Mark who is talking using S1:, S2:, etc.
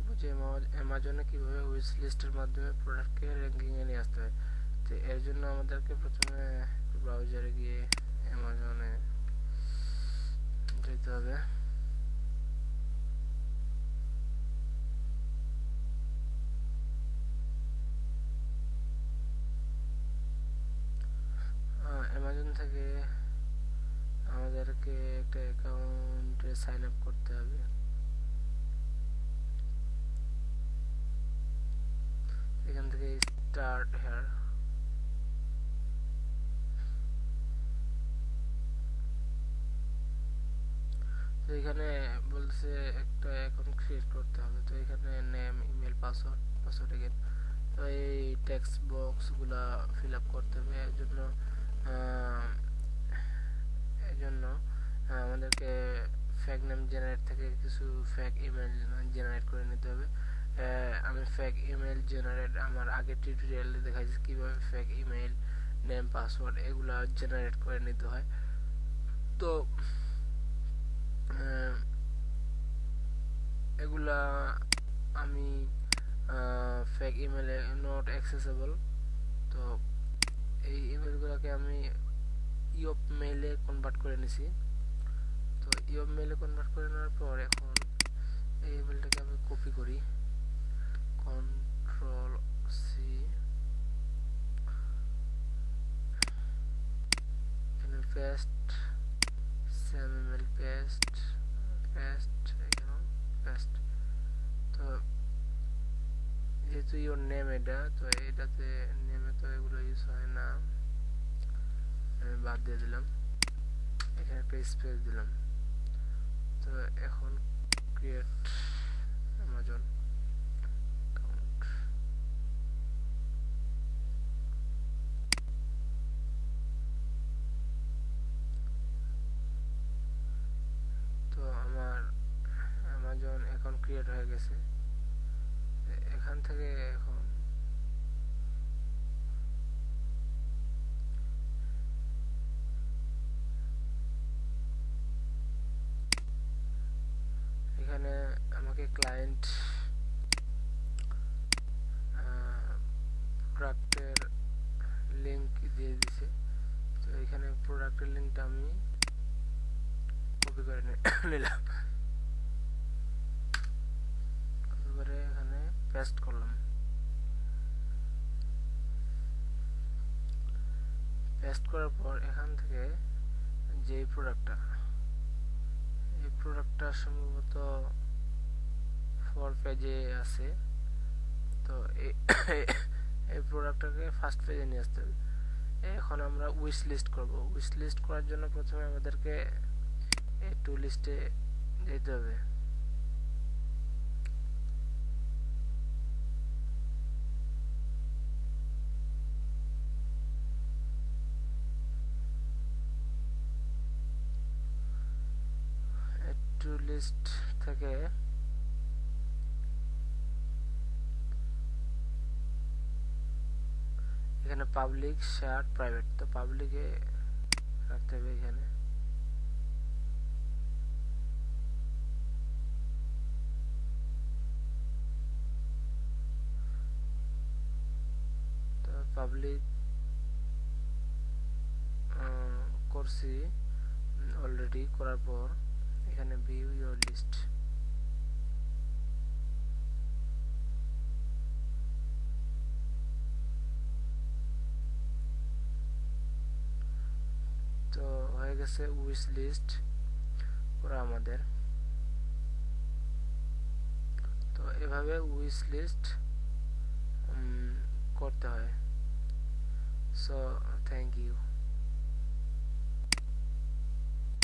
S1: দেখবো যে অ্যামাজনে কিভাবে উইশ লিস্টের মাধ্যমে প্রোডাক্টকে র্যাঙ্কিংয়ে নিয়ে আসতে হয়। তো এর জন্য আমাদেরকে প্রথমে ব্রাউজারে গিয়ে অ্যামাজনে যেতে হবে। অ্যামাজন থেকে আমাদেরকে একটা অ্যাকাউন্টে সাইন আপ করতে হবে। এখান থেকে স্টার্ট হেয়ার, তো এখানে বলছে একটা অ্যাকাউন্ট ক্রিয়েট করতে হবে। তো এখানে নেম, ইমেল, পাসওয়ার্ড এগেন। তো এই টেক্সট বক্সগুলা ফিল আপ করতে হবে। এর জন্য আমাদেরকে ফেক নেম জেনারেট থেকে কিছু ফেক ইমেল জেনারেট করে নিতে হবে। আমি ফেক ইমেল জেনারেট আমার আগের টিউটোরিয়ালে দেখাইছি কিভাবে ফেক ইমেল, নেম, পাসওয়ার্ড এগুলা জেনারেট করে নিতে হয়। তো এগুলা আমি ফেক ইমেলে নট অ্যাক্সেসেবল, তো এই ইমেলগুলোকে আমি ইয়প মেইলে কনভার্ট করে নিছি। তো ইয়প মেইলে কনভার্ট করে নেওয়ার পর এখন এই ইমেলটাকে আমি কপি করি, কন্ট্রোল সি, এখানে পেস্ট, সেম ইমেল পেস্ট, এখানেও পেস্ট। তো যেহেতু ইওর নেম এটা, তো এটাতে নেমে তো এগুলো ইউজ হয় না, আমি বাদ দিয়ে দিলাম। এখানে একটা স্পেস দিলাম। তো এখন ক্রিয়েট অ্যামাজন অ্যাকাউন্ট। তো আমার অ্যামাজন অ্যাকাউন্ট ক্রিয়েট হয়ে গেছে। এখান থেকে এখন এখানে আমাকে ক্লায়েন্ট প্রোডাক্টের লিঙ্ক দিয়ে দিছে। তো এখানে প্রোডাক্টের লিঙ্কটা আমি কপি করে নিলাম, কপি করে এখানে পেস্ট করলাম। পেস্ট করার পর এখান থেকে যে এই প্রোডাক্টটা সম্ভবত 4 পেজে আছে। তো এই প্রোডাক্টটাকে ফার্স্ট পেজে নিয়ে আসতে হবে। এখন আমরা উইশ লিস্ট করব। উইশ লিস্ট করার জন্য প্রথমে আমাদেরকে এই টু লিস্টে যেতে হবে। টু লিস্ট থেকে এখানে পাবলিক, শেয়ার, প্রাইভেট, তো পাবলিকে রাখতে হবে এখানে। তো পাবলিক করছি অলরেডি, করার পর এখানে ভিউ ইউর লিস্ট, তো হয়ে গেছে উইশ লিস্ট করা আমাদের। তো এভাবে উইশ লিস্ট করতে হয়। So thank you.